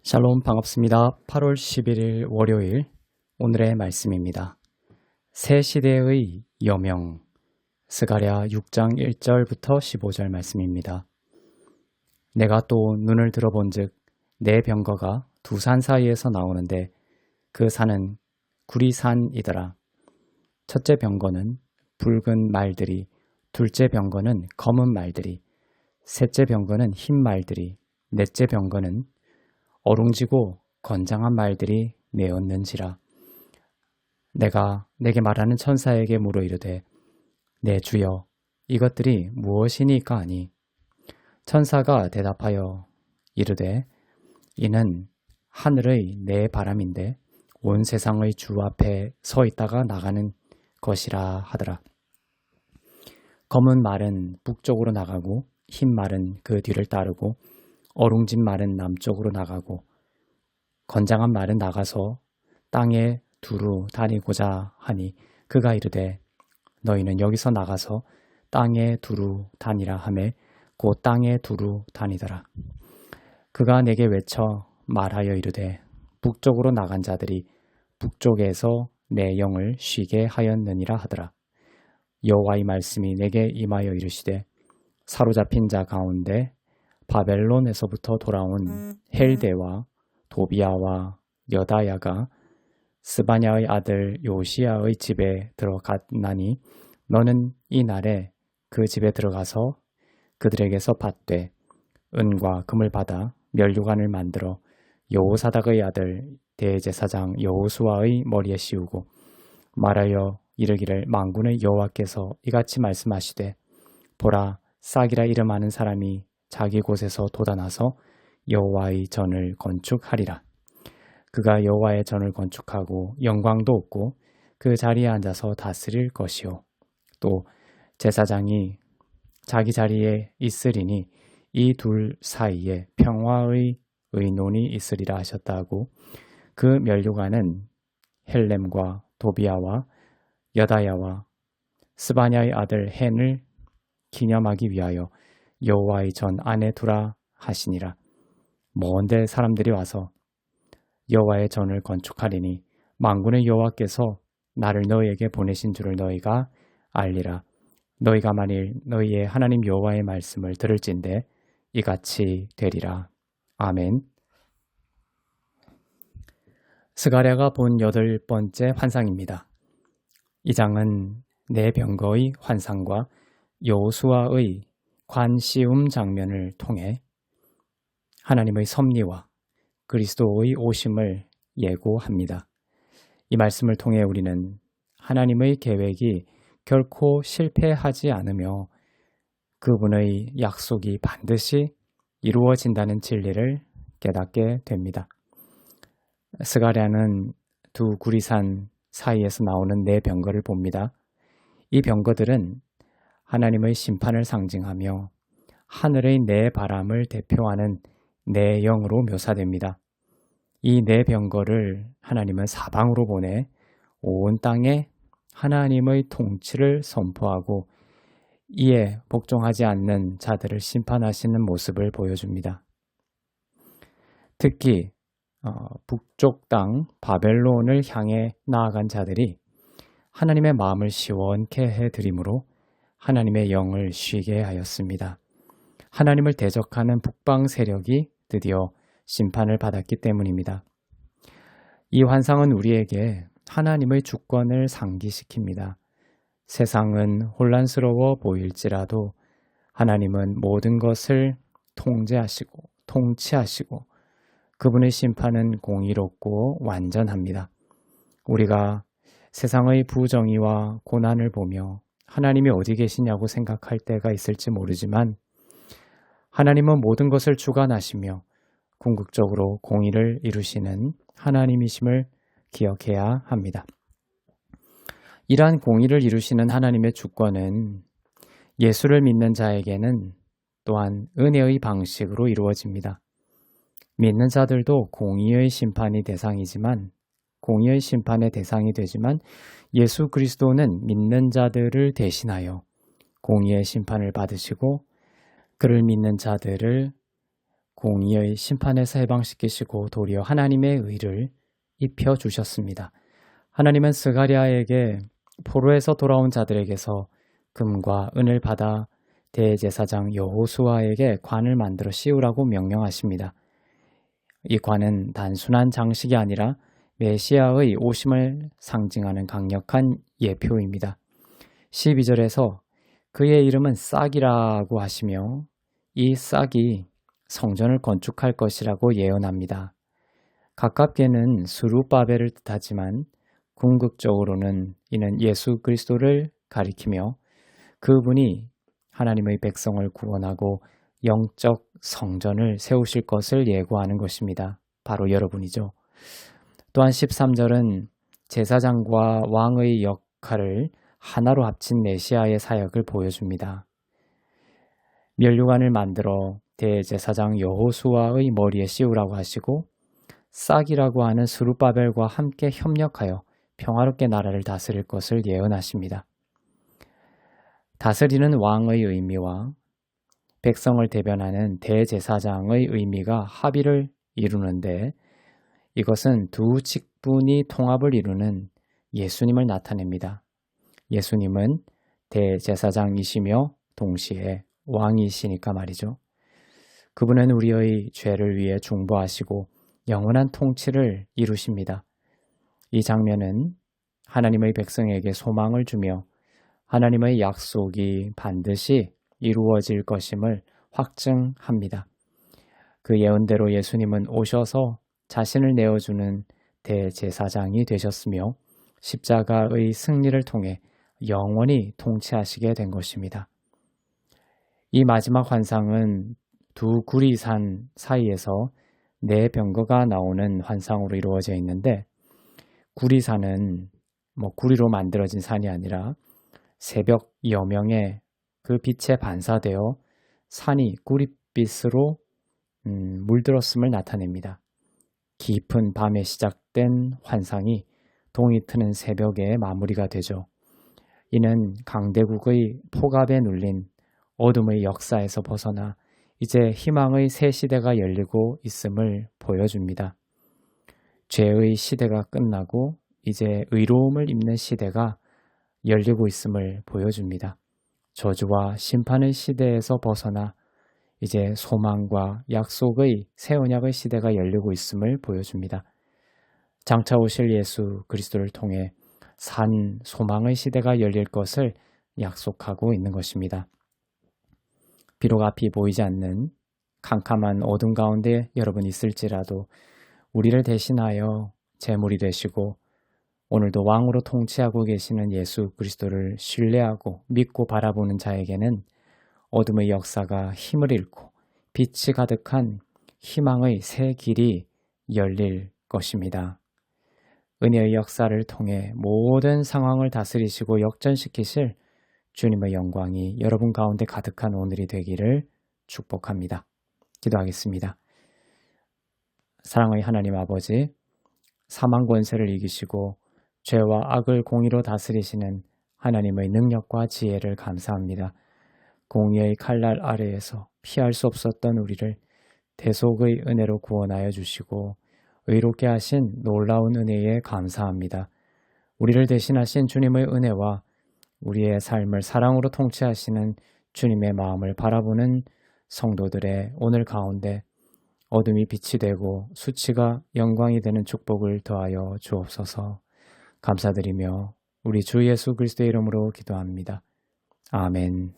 샬롬 반갑습니다. 8월 11일 월요일 오늘의 말씀입니다. 새 시대의 여명 스가랴 6장 1절부터 15절 말씀입니다. 내가 또 눈을 들어본즉 내 병거가 두 산 사이에서 나오는데 그 산은 구리산이더라. 첫째 병거는 붉은 말들이, 둘째 병거는 검은 말들이, 셋째 병거는 흰 말들이, 넷째 병거는 어룽지고 건장한 말들이 메었는지라. 내가 내게 말하는 천사에게 물어 이르되 내 주여 이것들이 무엇이니까 하니 천사가 대답하여 이르되 이는 하늘의 내 바람인데 온 세상의 주 앞에 서 있다가 나가는 것이라 하더라. 검은 말은 북쪽으로 나가고 흰 말은 그 뒤를 따르고 어룽진 말은 남쪽으로 나가고 건장한 말은 나가서 땅에 두루 다니고자 하니 그가 이르되 너희는 여기서 나가서 땅에 두루 다니라 하매 곧 땅에 두루 다니더라. 그가 내게 외쳐 말하여 이르되 북쪽으로 나간 자들이 북쪽에서 내 영을 쉬게 하였느니라 하더라. 여호와의 말씀이 내게 임하여 이르시되 사로잡힌 자 가운데 바벨론에서부터 돌아온 헬데와 도비아와 여다야가 스바냐의 아들 요시야의 집에 들어갔나니 너는 이 날에 그 집에 들어가서 그들에게서 받되 은과 금을 받아 면류관을 만들어 여호사닥의 아들 대제사장 여호수아의 머리에 씌우고 말하여 이르기를 만군의 여호와께서 이같이 말씀하시되 보라 싹이라 이름하는 사람이 자기 곳에서 돋아나서 여호와의 전을 건축하리라. 그가 여호와의 전을 건축하고 영광도 없고 그 자리에 앉아서 다스릴 것이요. 또 제사장이 자기 자리에 있으리니 이 둘 사이에 평화의 의논이 있으리라 하셨다고. 그 면류관은 헬렘과 도비아와 여다야와 스바냐의 아들 헨을 기념하기 위하여 여호와의 전 안에 두라 하시니라. 먼데 사람들이 와서 여호와의 전을 건축하리니 만군의 여호와께서 나를 너희에게 보내신 줄을 너희가 알리라. 너희가 만일 너희의 하나님 여호와의 말씀을 들을진대 이같이 되리라. 아멘. 스가랴가 본 8번째 환상입니다. 이 장은 네 병거의 환상과 여호수아의 관시움 장면을 통해 하나님의 섭리와 그리스도의 오심을 예고합니다. 이 말씀을 통해 우리는 하나님의 계획이 결코 실패하지 않으며 그분의 약속이 반드시 이루어진다는 진리를 깨닫게 됩니다. 스가랴는 두 구리산 사이에서 나오는 네 병거를 봅니다. 이 병거들은 하나님의 심판을 상징하며 하늘의 네 바람을 대표하는 네 영으로 묘사됩니다. 이 네 병거를 하나님은 사방으로 보내 온 땅에 하나님의 통치를 선포하고 이에 복종하지 않는 자들을 심판하시는 모습을 보여줍니다. 특히 북쪽 땅 바벨론을 향해 나아간 자들이 하나님의 마음을 시원케 해드림으로 하나님의 영을 쉬게 하였습니다. 하나님을 대적하는 북방 세력이 드디어 심판을 받았기 때문입니다. 이 환상은 우리에게 하나님의 주권을 상기시킵니다. 세상은 혼란스러워 보일지라도 하나님은 모든 것을 통치하시고 그분의 심판은 공의롭고 완전합니다. 우리가 세상의 부정의와 고난을 보며 하나님이 어디 계시냐고 생각할 때가 있을지 모르지만 하나님은 모든 것을 주관하시며 궁극적으로 공의를 이루시는 하나님이심을 기억해야 합니다. 이러한 공의를 이루시는 하나님의 주권은 예수를 믿는 자에게는 또한 은혜의 방식으로 이루어집니다. 믿는 자들도 공의의 심판의 대상이 되지만 예수 그리스도는 믿는 자들을 대신하여 공의의 심판을 받으시고 그를 믿는 자들을 공의의 심판에서 해방시키시고 도리어 하나님의 의를 입혀주셨습니다. 하나님은 스가랴에게 포로에서 돌아온 자들에게서 금과 은을 받아 대제사장 여호수아에게 관을 만들어 씌우라고 명령하십니다. 이 관은 단순한 장식이 아니라 메시아의 오심을 상징하는 강력한 예표입니다. 12절에서 그의 이름은 싹이라고 하시며 이 싹이 성전을 건축할 것이라고 예언합니다. 가깝게는 스룹바벨을 뜻하지만 궁극적으로는 이는 예수 그리스도를 가리키며 그분이 하나님의 백성을 구원하고 영적 성전을 세우실 것을 예고하는 것입니다. 바로 여러분이죠. 또한 13절은 제사장과 왕의 역할을 하나로 합친 메시아의 사역을 보여줍니다. 면류관을 만들어 대제사장 여호수아의 머리에 씌우라고 하시고 싹이라고 하는 스룹바벨과 함께 협력하여 평화롭게 나라를 다스릴 것을 예언하십니다. 다스리는 왕의 의미와 백성을 대변하는 대제사장의 의미가 합의를 이루는데 이것은 두 직분이 통합을 이루는 예수님을 나타냅니다. 예수님은 대제사장이시며 동시에 왕이시니까 말이죠. 그분은 우리의 죄를 위해 중보하시고 영원한 통치를 이루십니다. 이 장면은 하나님의 백성에게 소망을 주며 하나님의 약속이 반드시 이루어질 것임을 확증합니다. 그 예언대로 예수님은 오셔서 자신을 내어주는 대제사장이 되셨으며 십자가의 승리를 통해 영원히 통치하시게 된 것입니다. 이 마지막 환상은 두 구리산 사이에서 네 병거가 나오는 환상으로 이루어져 있는데 구리산은 구리로 만들어진 산이 아니라 새벽 여명의 그 빛에 반사되어 산이 구릿빛으로 물들었음을 나타냅니다. 깊은 밤에 시작된 환상이 동이 트는 새벽에 마무리가 되죠. 이는 강대국의 폭압에 눌린 어둠의 역사에서 벗어나 이제 희망의 새 시대가 열리고 있음을 보여줍니다. 죄의 시대가 끝나고 이제 의로움을 입는 시대가 열리고 있음을 보여줍니다. 저주와 심판의 시대에서 벗어나 이제 소망과 약속의 새 언약의 시대가 열리고 있음을 보여줍니다. 장차 오실 예수 그리스도를 통해 산 소망의 시대가 열릴 것을 약속하고 있는 것입니다. 비록 앞이 보이지 않는 캄캄한 어둠 가운데 여러분이 있을지라도 우리를 대신하여 제물이 되시고 오늘도 왕으로 통치하고 계시는 예수 그리스도를 신뢰하고 믿고 바라보는 자에게는 어둠의 역사가 힘을 잃고 빛이 가득한 희망의 새 길이 열릴 것입니다. 은혜의 역사를 통해 모든 상황을 다스리시고 역전시키실 주님의 영광이 여러분 가운데 가득한 오늘이 되기를 축복합니다. 기도하겠습니다. 사랑의 하나님 아버지, 사망 권세를 이기시고 죄와 악을 공의로 다스리시는 하나님의 능력과 지혜를 감사합니다. 공의의 칼날 아래에서 피할 수 없었던 우리를 대속의 은혜로 구원하여 주시고 의롭게 하신 놀라운 은혜에 감사합니다. 우리를 대신하신 주님의 은혜와 우리의 삶을 사랑으로 통치하시는 주님의 마음을 바라보는 성도들의 오늘 가운데 어둠이 빛이 되고 수치가 영광이 되는 축복을 더하여 주옵소서. 감사드리며 우리 주 예수 그리스도의 이름으로 기도합니다. 아멘.